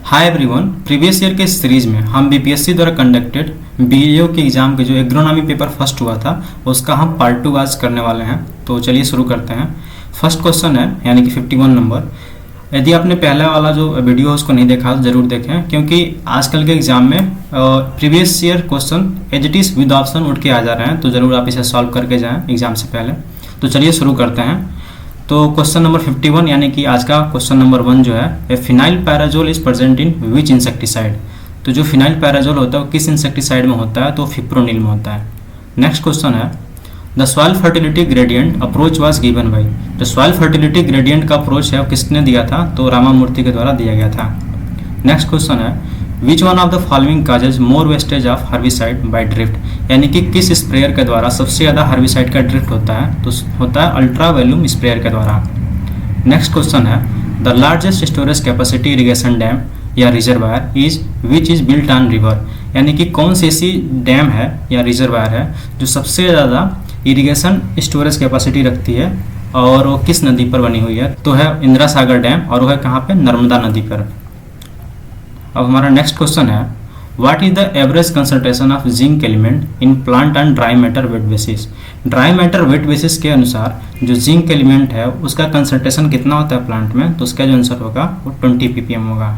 Hi everyone, previous year के series में हम बीपीएससी द्वारा कंडक्टेड बीएओ के एग्जाम के जो एग्रोनॉमी पेपर फर्स्ट हुआ था उसका हम पार्ट 2 आज करने वाले हैं। तो चलिए शुरू करते हैं। फर्स्ट क्वेश्चन है यानी कि 51 नंबर। यदि आपने पहले वाला जो वीडियो है उसको नहीं देखा तो जरूर देखें, क्योंकि आजकल के एग्जाम में previous year question as it is with option उठ के आ जा रहे हैं, तो ज़रूर आप इसे सॉल्व करके जाएँ एग्जाम से पहले। तो चलिए शुरू करते हैं। तो क्वेश्चन नंबर 51 यानी कि आज का क्वेश्चन नंबर 1 जो है, a phenyl pyrazole is present in which insecticide. तो जो फिनाइल पैराजोल होता है वो किस इंसेक्टिसाइड में होता है, तो फिप्रोनिल में होता है। नेक्स्ट क्वेश्चन है, the soil fertility gradient approach was given by. जो सॉइल फर्टिलिटी ग्रेडियंट का अप्रोच है वो किसने दिया था, तो रामामूर्ति के द्वारा दिया गया था। नेक्स्ट क्वेश्चन है, which one of the following causes more wastage of herbicide by drift. यानी कि किस स्प्रेयर के द्वारा सबसे ज़्यादा हर्बिसाइड का ड्रिफ्ट होता है, तो होता है अल्ट्रा वैल्यूम स्प्रेयर के द्वारा। नेक्स्ट क्वेश्चन है, the largest storage capacity irrigation dam या reservoir is which is built on river. यानी कि कौन सी ऐसी डैम है या रिजर्वायर है जो सबसे ज़्यादा इरिगेशन स्टोरेज कैपेसिटी रखती है और वो किस नदी पर बनी हुई है, तो है इंदिरा सागर डैम, और वो है कहाँ पे, नर्मदा नदी पर। अब हमारा नेक्स्ट क्वेश्चन है, what is the average concentration of zinc element in plant and dry matter weight basis. Dry matter weight basis के अनुसार जो जिंक एलिमेंट है उसका कंसंट्रेशन कितना होता है प्लांट में, तो उसका जो आंसर होगा वो 20 ppm होगा।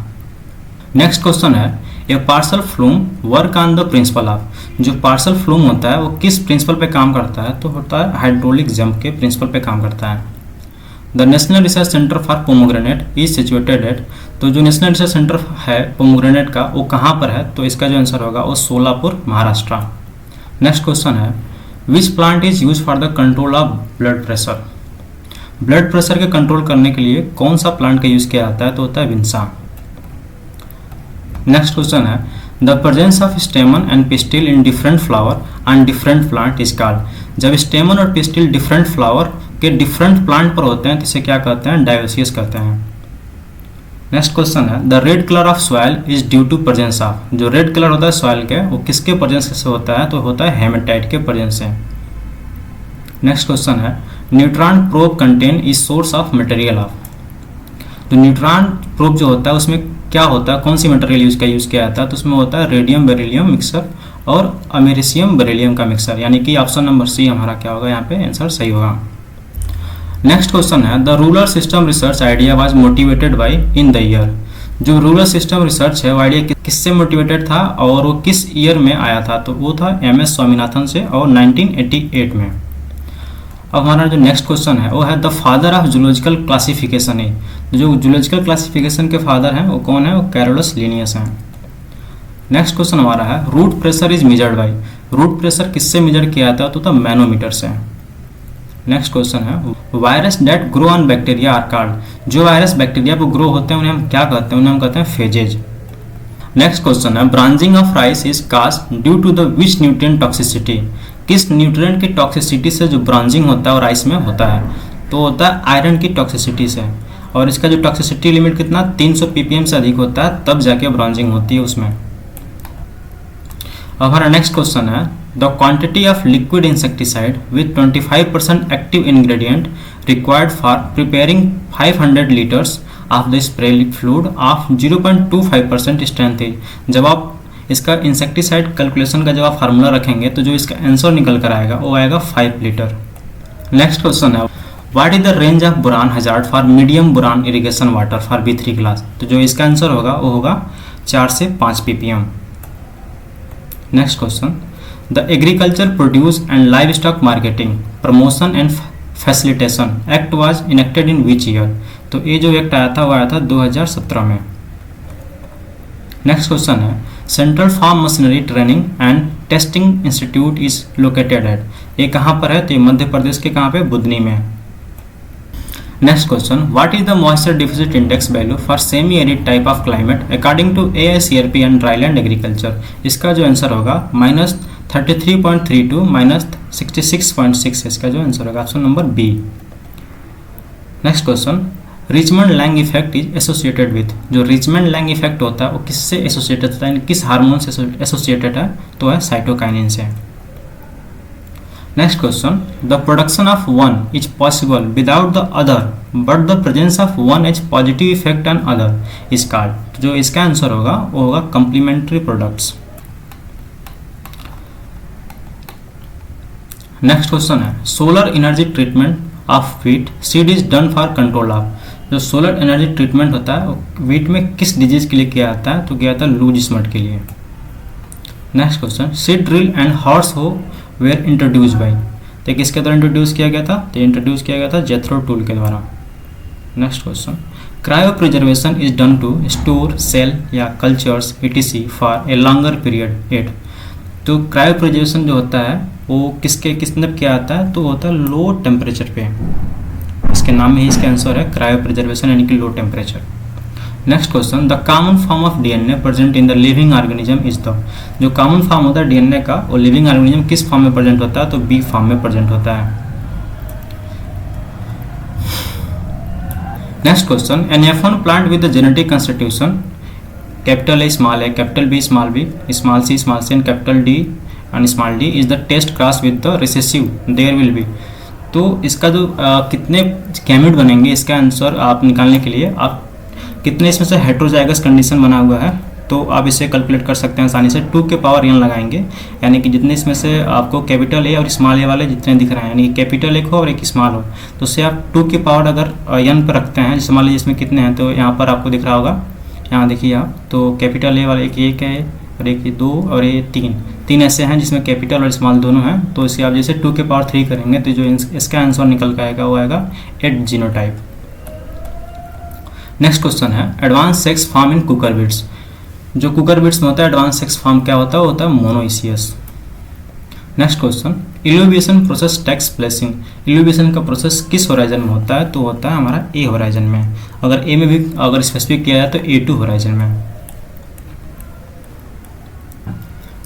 नेक्स्ट क्वेश्चन है, a Parshall flume work on the principle of. जो पार्सल फ्लूम होता है वो किस प्रिंसिपल पे काम करता है, तो होता है हाइड्रोलिक जंप के प्रिंसिपल पे काम करता है। The national research centre for pomegranate is situated at. तो जो नेशनल रिसर्च सेंटर है पोमोग्रेनेट का वो कहाँ पर है, तो इसका जो आंसर होगा वो सोलापुर, महाराष्ट्र। नेक्स्ट क्वेश्चन है, which plant is use for the control of blood pressure. Blood pressure के कंट्रोल करने के लिए कौन सा प्लांट का यूज किया जाता है, तो होता है विंसा। नेक्स्ट क्वेश्चन है, the presence of स्टेमन and pistil in different flower and different plant is called. जब स्टेमन और पिस्टिल डिफरेंट फ्लावर के डिफरेंट प्लांट पर होते हैं तो इसे क्या कहते हैं, डायोसियस कहते हैं। नेक्स्ट क्वेश्चन है, the red colour of soil is due to presence of. जो रेड कलर होता है सॉइल के वो किसके प्रेजेंस से होता है, तो होता है हेमेटाइट के प्रेजेंस से। नेक्स्ट क्वेश्चन है, neutron probe contain is source of material of. तो न्यूट्रॉन प्रोब जो होता है उसमें क्या होता है, कौन सी मटेरियल यूज किया जाता है, तो उसमें होता है रेडियम बेरिलियम मिक्सर और अमेरिशियम बेरिलियम का मिक्सर। यानी कि ऑप्शन नंबर सी हमारा क्या होगा, यहाँ पे आंसर सही होगा। नेक्स्ट क्वेश्चन है, the ruler system research idea was motivated by in the year. जो रूलर सिस्टम रिसर्च है वो आइडिया किससे मोटिवेटेड था और वो किस ईयर में आया था, तो वो था MS स्वामीनाथन से और 1988 में। अब हमारा जो नेक्स्ट क्वेश्चन है वो है, the father of zoological classification है। जो जूलॉजिकल क्लासिफिकेशन के फादर हैं वो कौन है, वो कैरोलस लिनियस हैं। नेक्स्ट क्वेश्चन हमारा है, root pressure is measured by. Root pressure किससे मेजर किया जाता है, तो मैनोमीटर से। नेक्स्ट क्वेश्चन है, virus that grow on bacteria are called. जो वायरस बैक्टीरिया पर ग्रो होते हैं उन्हें हम क्या कहते हैं, उन्हें हम कहते हैं फेजेज। नेक्स्ट क्वेश्चन है, branching of rice is caused due to the which nutrient toxicity. किस न्यूट्रिएंट की टॉक्सिसिटी से जो ब्रांचिंग होता है और राइस में होता है, तो होता है आयरन की टॉक्सिसिटी से। और इसका जो टॉक्सिसिटी लिमिट कितना 300 ppm से अधिक होता है तब जाके ब्रांचिंग होती है उसमें। अब हमारा नेक्स्ट क्वेश्चन है, the quantity of liquid insecticide with 25% active ingredient required for preparing 500 litres of the spray fluid of 0.25% strength है। जब आप इसका इंसेक्टिसाइड कैलकुलेशन का जब आप फार्मूला रखेंगे तो जो इसका आंसर निकल कर आएगा वो आएगा 5 लीटर। नेक्स्ट क्वेश्चन है, what is the range of boron hazard for medium boron irrigation water for B3 class. तो जो इसका आंसर होगा वो होगा 4 से 5 ppm। Next question, the agriculture produce and live stock marketing promotion and facilitation act was enacted in which year. तो ये जो एक्ट आया था वो आया था 2017 में। नेक्स्ट क्वेश्चन है, central farm machinery training and testing institute is located at. ये कहाँ पर है, तो ये मध्य प्रदेश के कहाँ पे, बुधनी में। Next question, what is the moisture deficit index value for semi arid type of climate according to AICRP and dryland agriculture. इसका जो आंसर होगा -33.32 -66.6। इसका जो आंसर होगा option number B. Next question, Richmond Lang effect is associated with. जो Richmond Lang effect होता है वो किससे एसोसिएटेड होता है, किस हार्मोन से एसोसिएटेड है, तो है साइटोकाइनिन से। Next question, the production of one is possible without the other but the presence of one as positive effect and other is called. जो इसका आंसर होगा वो होगा कंप्लीमेंट्री प्रोडक्ट्स। नेक्स्ट क्वेश्चन है, solar energy treatment of wheat seed is done for control of. जो solar energy treatment होता है wheat में किस डिजीज के लिए किया जाता है, तो किया जाता है लूज स्मट के लिए। Next question, seed drill and horse हो वेयर इंट्रोड्यूस बाई। तो किसके द्वारा इंट्रोड्यूस किया गया था, तो इंट्रोड्यूस किया गया था जेथरो टूल के द्वारा। Next question, cryopreservation is done to store cell या cultures etc for a longer period at. तो क्रायो प्रिजर्वेशन जो होता है वो किस मतलब क्या आता है, तो होता है लो टेम्परेचर पे। इसके नाम में ही इसका आंसर है क्रायो प्रिजर्वेशन यानी कि low temperature. Next question, the common form of DNA present in the living organism is the. जो कॉमन फॉर्म होता है डीएनए का वो लिविंग ऑर्गेनिज्म किस फॉर्म में प्रेजेंट होता है, तो बी फॉर्म में प्रेजेंट होता है। Next question, an F1 plant with the genetic constitution capital A small A capital B small B small C and capital D and small D is the test cross with the recessive there will be. तो इसका जो कितने gamete बनेंगे इसका answer आप निकालने के लिए आप कितने इसमें से हेट्रोजाइगस कंडीशन बना हुआ है, तो आप इसे कैलकुलेट कर सकते हैं आसानी से। 2 के पावर n लगाएंगे, यानी कि जितने इसमें से आपको कैपिटल ए और स्मॉल ए वाले जितने दिख रहे हैं, यानी कि कैपिटल एक हो और एक स्मॉल हो, तो उससे आप 2 की पावर अगर n पर रखते हैं, जैसे मान लीजिए इसमें कितने हैं, तो यहाँ पर आपको दिख रहा होगा, यहाँ देखिए आप, तो कैपिटल ए वाले एक है और एक 2 और ये 3 ऐसे हैं जिसमें कैपिटल और स्मॉल दोनों हैं। तो इसे आप जैसे 2 के पावर 3 करेंगे तो जो इसका आंसर निकल के आएगा वो आएगा 8 जीनोटाइप। नेक्स्ट क्वेश्चन है, advance sex form in cucurbits. जो कुकर बीट्स में होता है एडवांस सेक्स फॉर्म क्या होता है, वो होता है monoecious. Next question, illuviation process takes place in. Illuviation का प्रोसेस किस होराइजन में होता है, तो होता है हमारा ए होराइजन में। अगर ए में भी अगर स्पेसिफिक किया जाए तो A2 होराइजन में।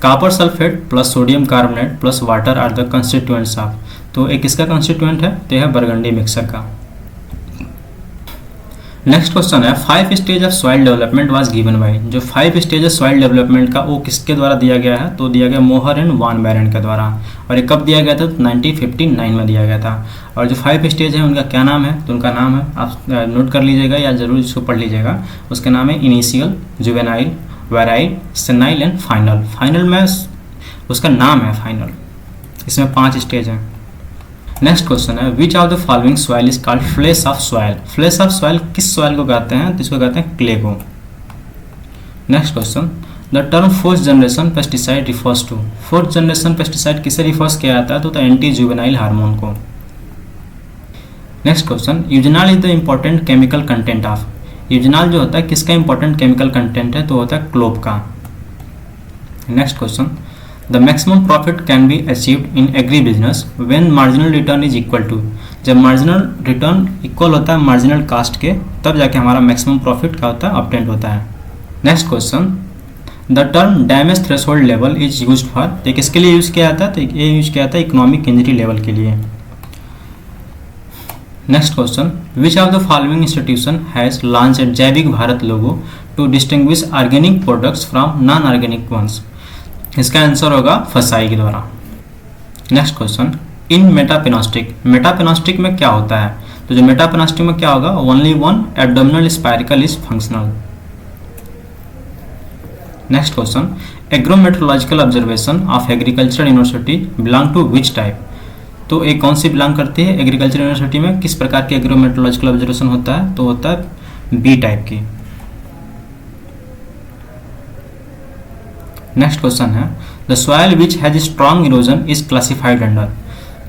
Copper sulphate plus sodium carbonate plus water are the constituents of. तो एक इसका कंस्टिट्यूएंट है तो यह बरगंडी मिक्सर का। नेक्स्ट क्वेश्चन है, 5 stage of soil development was given by. जो 5 स्टेज ऑफ सॉइल डेवलपमेंट का वो किसके द्वारा दिया गया है, तो दिया गया मोहर एंड वान बैरन के द्वारा। और ये कब दिया गया था, 1959 में दिया गया था। और जो 5 स्टेज है उनका क्या नाम है, तो उनका नाम है, आप नोट कर लीजिएगा या जरूर इसको पढ़ लीजिएगा। उसका नाम है initial, juvenile, virile, senile and final. Final में उसका नाम है फाइनल। इसमें 5 स्टेज हैं। नेक्स्ट क्वेश्चन है, which of the following soil is called flesh of soil. Flesh of soil किस सॉइल को कहते हैं, तो इसको कहते हैं क्ले को। Next question, the term fourth generation pesticide refers to. Fourth generation pesticide किसे रिफर्स किया जाता है, तो एंटी जुवेनाइल हार्मोन को। Next question, eugenol is the important chemical content of. Eugenol जो होता है किसका इंपॉर्टेंट केमिकल कंटेंट है, तो होता है क्लोव का। Next question, the maximum profit can be achieved in agri business when marginal return is equal to. जब मार्जिनल रिटर्न इक्वल होता है मार्जिनल कास्ट के, तब जाके हमारा मैक्सिमम प्रॉफिट क्या होता है, ऑब्टेन्ड होता है। Next question, the term damage threshold level is used for. तो किसके लिए यूज किया जाता है, तो ये यूज किया जाता है इकोनॉमिक इंजरी लेवल के लिए। Next question, which of the following institution has launched Jaivik Bharat logo to distinguish organic products from non organic ones. इसका आंसर होगा फसाई के द्वारा। नेक्स्ट क्वेश्चन, इन मेटापेनोस्टिक। मेटापेनोस्टिक में क्या होता है, तो जो मेटापेनोस्टिक में क्या होगा, only one abdominal spiracle is functional. Next question, agrometeorological observation of agriculture university belong to which type. तो एक कौन सी बिलोंग करती है एग्रीकल्चर यूनिवर्सिटी में, किस प्रकार की एग्रोमेट्रोलॉजिकल ऑब्जर्वेशन होता है, तो होता है बी टाइप की। नेक्स्ट क्वेश्चन है, the soil which has strong erosion is classified under.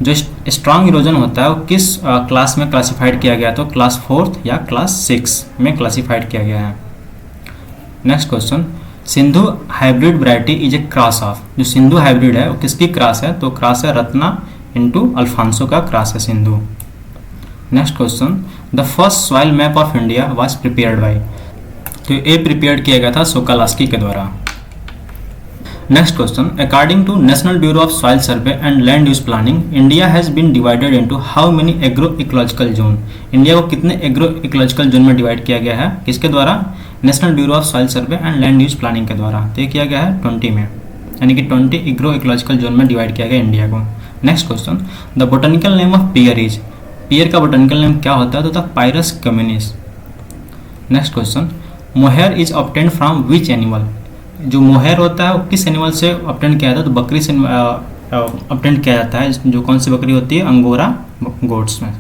जो स्ट्रॉन्ग इरोजन होता है वो किस क्लास में क्लासिफाइड किया गया, तो क्लास 4th या क्लास 6 में क्लासिफाइड किया गया है। Next question, Sindhu hybrid variety is a cross of. जो सिंधु हाइब्रिड है वो किसकी क्रॉस है, तो क्रॉस है रत्ना इंटू अल्फांसो का क्रॉस है Sindhu. Next question, the first soil map of India was prepared by. तो ये प्रिपेयर किया गया था सोकालास्की के द्वारा। Next question, according to national bureau of soil survey and land use planning India has been divided into how many agro ecological zone. India को कितने agro ecological zone में डिवाइड किया गया है, किसके द्वारा, national bureau of soil survey and land use planning के द्वारा। तो ये किया गया है 20 में, यानी कि 20 एग्रो इकोलॉजिकल जोन में डिवाइड किया गया इंडिया को। Next question, the botanical name of pear is, pear का बोटेनिकल नेम क्या होता है? तो होता Pyrus communis. Next question, mohair is obtained from which animal, जो मोहेयर होता है वो किस एनिमल से ऑब्टेन किया जाता है? तो बकरी से ऑब्टेन किया जाता है। जो कौन सी बकरी होती है? अंगोरा गोट्स में।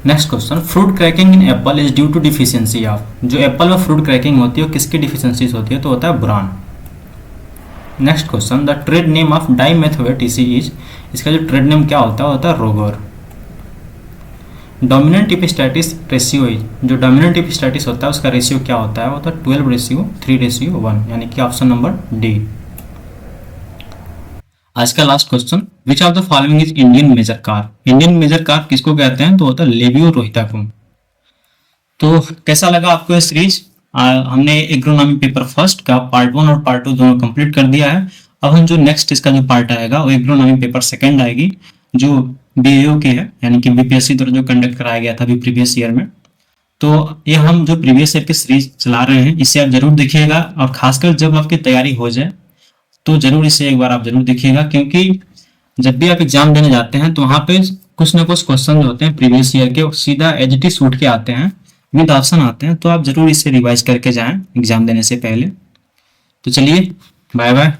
Next question, fruit cracking in apple is due to deficiency of, जो एप्पल में फ्रूट क्रैकिंग होती है वो किसकी डिफिशियंसीज होती है? तो होता है boron. Next question, the trade name of dimethoate is, इसका जो ट्रेड नेम क्या होता है? होता है रोगोर। डोमिनेंट एपिस्टाइटिस रेशियो इज, जो डोमिनेंट एपिस्टाइटिस होता है उसका रेशियो क्या होता है? वो होता है 12:3:1, यानी कि ऑप्शन नंबर डी। आज का last question, which of the following is Indian major carp, Indian major carp किसको कहते हैं? तो होता है लेबियो रोहिताकुम। तो कैसा लगा आपको ये सीरीज? हमने एग्रोनॉमी पेपर फर्स्ट का पार्ट 1 और पार्ट 2 दोनों कंप्लीट कर दिया है। अब हम जो नेक्स्ट इसका जो पार्ट आएगा वो एग्रोनॉमी पेपर सेकंड आएगी, जो बीएओ की है, यानी कि बीपीएससी द्वारा जो कंडक्ट कराया गया था अभी प्रीवियस ईयर में। तो ये हम जो प्रीवियस ईयर की सीरीज चला रहे हैं इसे आप जरूर देखिएगा, और खासकर जब आपकी तैयारी हो जाए तो जरूर इसे एक बार आप जरूर देखिएगा, क्योंकि जब भी आप एग्जाम देने जाते हैं तो वहाँ पे कुछ ना कुछ क्वेश्चन जो होते हैं प्रीवियस ईयर के सीधा एज इट इज उठ के आते हैं, विद ऑप्शन आते हैं। तो आप जरूर इसे रिवाइज करके जाएं एग्जाम देने से पहले। तो चलिए, बाय बाय।